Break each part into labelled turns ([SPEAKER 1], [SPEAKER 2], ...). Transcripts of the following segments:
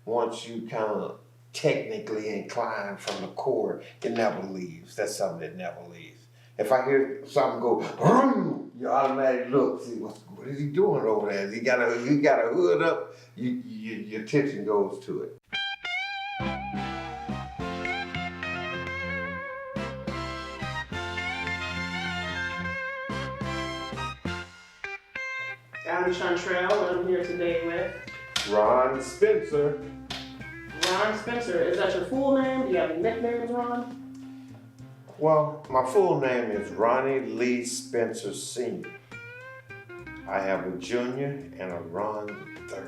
[SPEAKER 1] once you kind of technically incline from the core, it never leaves. That's something that never leaves. If I hear something go, vroom, you automatically look, see what is he doing over there? He got a hood up, your attention goes to it.
[SPEAKER 2] I'm Chantrell, and I'm here today with
[SPEAKER 1] Ron Spencer.
[SPEAKER 2] Ron Spencer. Is that your full name? Do you have any nicknames, Ron?
[SPEAKER 1] Well, my full name is Ronnie Lee Spencer Sr. I have a junior and a Ron III.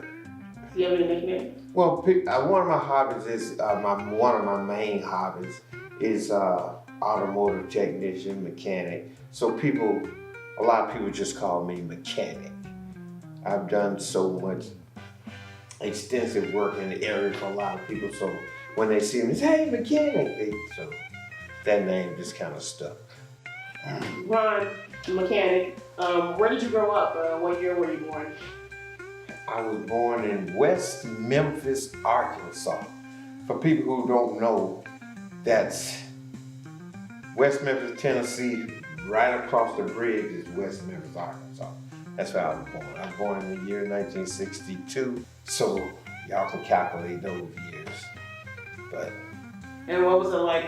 [SPEAKER 2] Do you have any nicknames?
[SPEAKER 1] Well, one of my hobbies is, one of my main hobbies is automotive technician, mechanic. So a lot of people just call me mechanic. I've done so much extensive work in the area for a lot of people, so when they see me, they say, hey, mechanic. So that name just kind of stuck.
[SPEAKER 2] Ron, mechanic. Where did you grow up? What year were you born?
[SPEAKER 1] I was born in West Memphis, Arkansas. For people who don't know, that's West Memphis, Tennessee. Right across the bridge is West Memphis, Arkansas. That's where I was born. I was born in the year 1962, so y'all can calculate those years.
[SPEAKER 2] And what was it like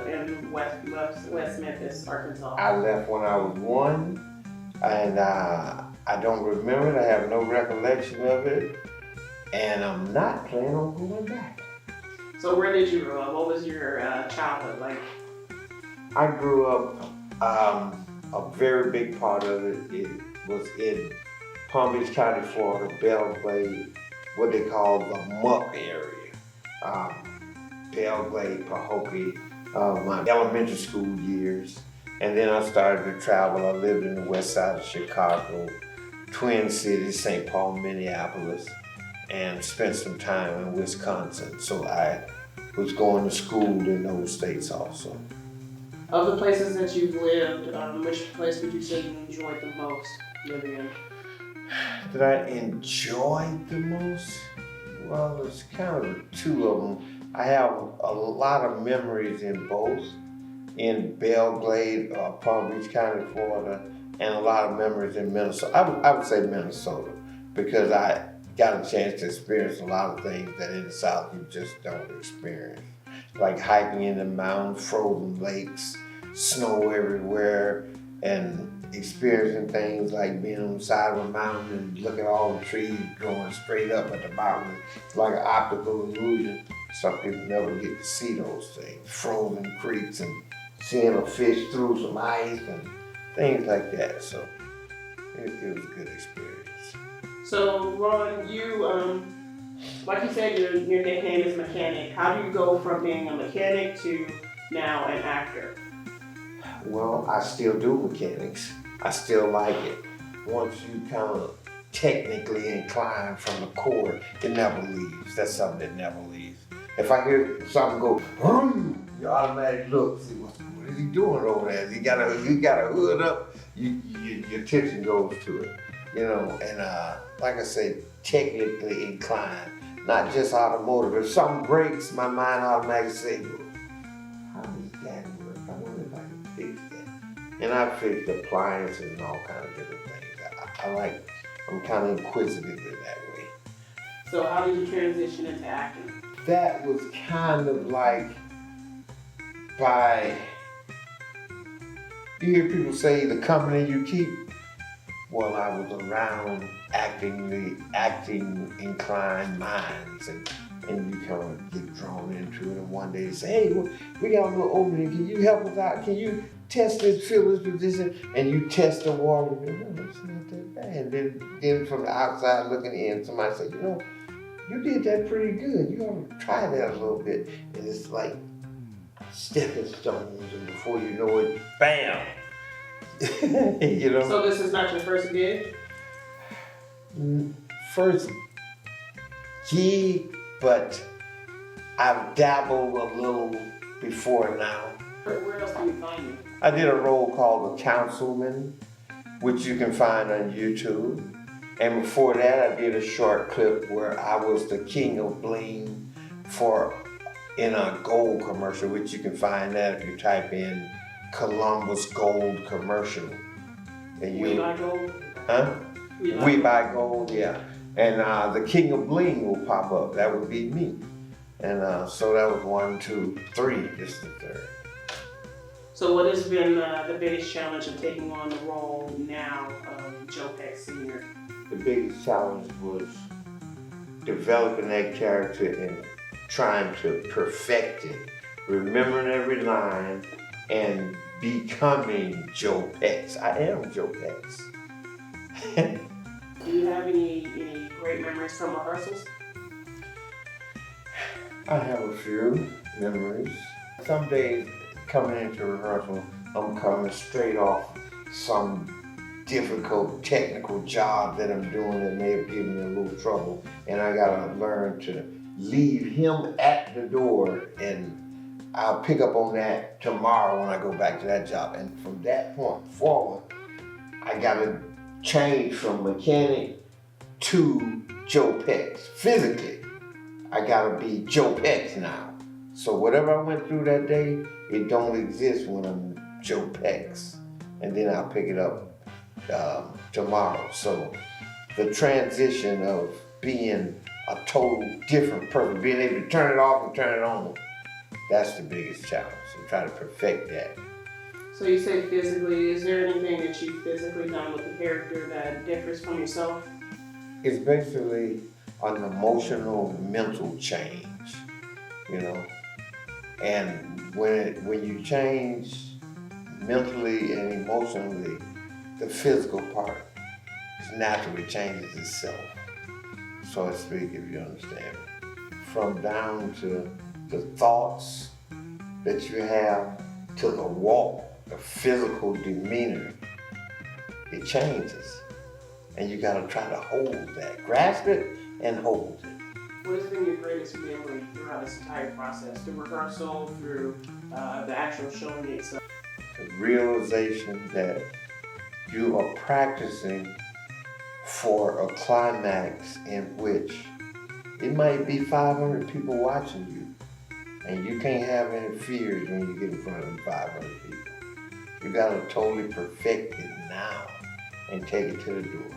[SPEAKER 2] in West Memphis, Arkansas?
[SPEAKER 1] I left when I was 1, and I don't remember it. I have no recollection of it, and I'm not planning on going back.
[SPEAKER 2] So where did you grow up? What was your childhood like?
[SPEAKER 1] I grew up, a very big part of it was in Palm Beach County, Florida, Belgrade, what they call the muck area. Belgrade, Pahokee, my elementary school years. And then I started to travel. I lived in the west side of Chicago, Twin Cities, St. Paul, Minneapolis, and spent some time in Wisconsin. So I was going to school in those states also.
[SPEAKER 2] Of the places that you've lived, which place would you say you enjoyed the most living in?
[SPEAKER 1] Did I enjoy the most? Well, it's kind of two of them. I have a lot of memories in both, in Belgrade, Palm Beach County, Florida, and a lot of memories in Minnesota. I would say Minnesota, because I got a chance to experience a lot of things that in the South you just don't experience. Like hiking in the mountains, frozen lakes, snow everywhere, and experiencing things like being on the side of a mountain and look at all the trees growing straight up at the mountain. It's like an optical illusion. Some people never get to see those things. Frozen creeks and seeing a fish through some ice and things like that. So it was a good experience.
[SPEAKER 2] So Ron, you, like you said, your nickname is mechanic. How do you go from being a mechanic to now an actor?
[SPEAKER 1] Well, I still do mechanics. I still like it. Once you kind of technically incline from the core, it never leaves. That's something that never leaves. If I hear something go, vroom, you automatically look, see what is he doing over there? He got a hood up, your attention goes to it. You know, and like I said, technically inclined, not just automotive. If something breaks, my mind automatically says, how does that work? I wonder if I can fix that. And I fixed appliances and all kinds of different things. I'm kind of inquisitive in that way.
[SPEAKER 2] So how did you transition into acting?
[SPEAKER 1] That was kind of like you hear people say the company you keep. Well, I was around acting inclined minds, and you kind of get drawn into it. And one day they say, hey, well, we got a little opening. Can you help us out? Can you test this, fill this position? And you test the water. And you go, no, it's not that bad. Then from the outside looking in, somebody said, you know, you did that pretty good. You ought to try that a little bit. And it's like stepping stones, and before you know it, bam. You know?
[SPEAKER 2] So this is not your first gig?
[SPEAKER 1] First gig, but I've dabbled a little before now.
[SPEAKER 2] Where else can you find you?
[SPEAKER 1] I did a role called The Councilman, which you can find on YouTube. And before that, I did a short clip where I was the king of bling in a gold commercial, which you can find that if you type in Columbus Gold commercial. And
[SPEAKER 2] We buy gold.
[SPEAKER 1] Huh? We buy gold, yeah. And the king of bling will pop up. That would be me. And so that was 1, 2, 3. This is the third.
[SPEAKER 2] So what has been the biggest challenge of taking on the role now of Joe Peck Sr.?
[SPEAKER 1] The biggest challenge was developing that character and trying to perfect it, remembering every line, and becoming Joe Peck. I am Joe Peck.
[SPEAKER 2] Do you have any great memories from rehearsals?
[SPEAKER 1] I have a few memories. Some days coming into rehearsal, I'm coming straight off some difficult technical job that I'm doing that may have given me a little trouble, and I gotta learn to leave him at the door, and I'll pick up on that tomorrow when I go back to that job. And from that point forward, I gotta change from mechanic to Joe Peck. Physically, I gotta be Joe Peck now. So whatever I went through that day, it don't exist when I'm Joe Peck. And then I'll pick it up tomorrow. So the transition of being a total different person, being able to turn it off and turn it on, that's the biggest challenge, and try to perfect that.
[SPEAKER 2] So you say physically, is there anything that you've physically done with the character that differs from yourself?
[SPEAKER 1] It's basically an emotional, mental change, you know? And when you change mentally and emotionally, the physical part naturally changes itself, so to speak, if you understand. From down to the thoughts that you have to the walk, the physical demeanor, it changes. And you gotta try to hold that, grasp it and hold it.
[SPEAKER 2] What has been your greatest memory throughout this entire process, the rehearsal, through the actual showing itself?
[SPEAKER 1] The realization that you are practicing for a climax in which it might be 500 people watching you, and you can't have any fears when you get in front of 500 people. You gotta totally perfect it now and take it to the door.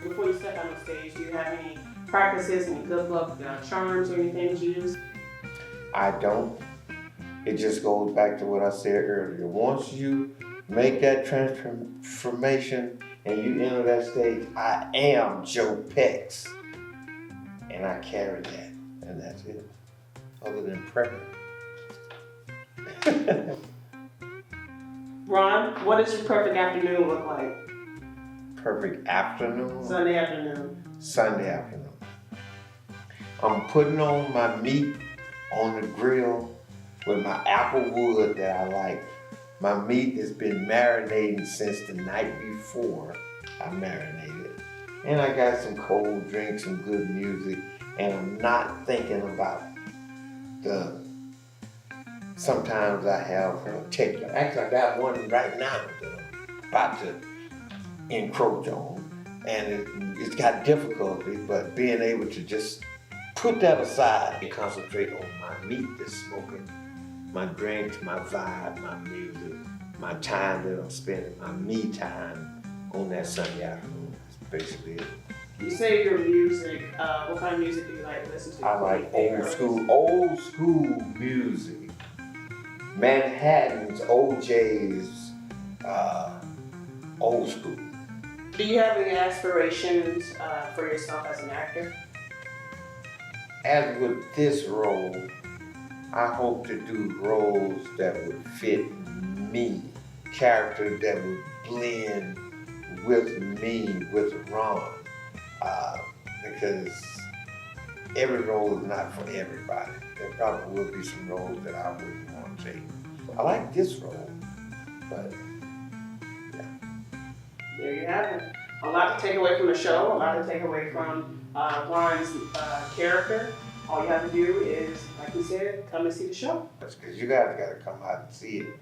[SPEAKER 2] Before you step on the stage, do you have any practices, any good luck charms or anything that you use?
[SPEAKER 1] I don't. It just goes back to what I said earlier. Once you make that transformation and you enter that stage, I am Joe Peck, and I carry that, and that's it. Other than prayer.
[SPEAKER 2] Ron, what does your perfect afternoon look like?
[SPEAKER 1] Perfect afternoon?
[SPEAKER 2] Sunday afternoon.
[SPEAKER 1] Sunday afternoon. I'm putting on my meat on the grill with my apple wood that I like. My meat has been marinating since the night before I marinated. And I got some cold drinks, some good music, and I'm not thinking about sometimes I have actually I got one right now that I'm about to encroach on, and it's got difficulty, but being able to just put that aside and concentrate on my meat that's smoking, my drinks, my vibe, my music, my time that I'm spending, my me time on that Sunday afternoon. That's basically it.
[SPEAKER 2] You say your music, what kind of music do you like to listen to?
[SPEAKER 1] I like old school music. Manhattan's, OJ's, old school.
[SPEAKER 2] Do you have any aspirations for yourself as an actor?
[SPEAKER 1] As with this role, I hope to do roles that would fit me, characters that would blend with me, with Ron, because every role is not for everybody. There probably will be some roles that I wouldn't want to take. I like this role, but yeah.
[SPEAKER 2] There you have it. A lot to take away from the show, a lot to take away from Ron's character. All you have to do is, like we said, come and see the show.
[SPEAKER 1] That's because you guys got to come out and see it.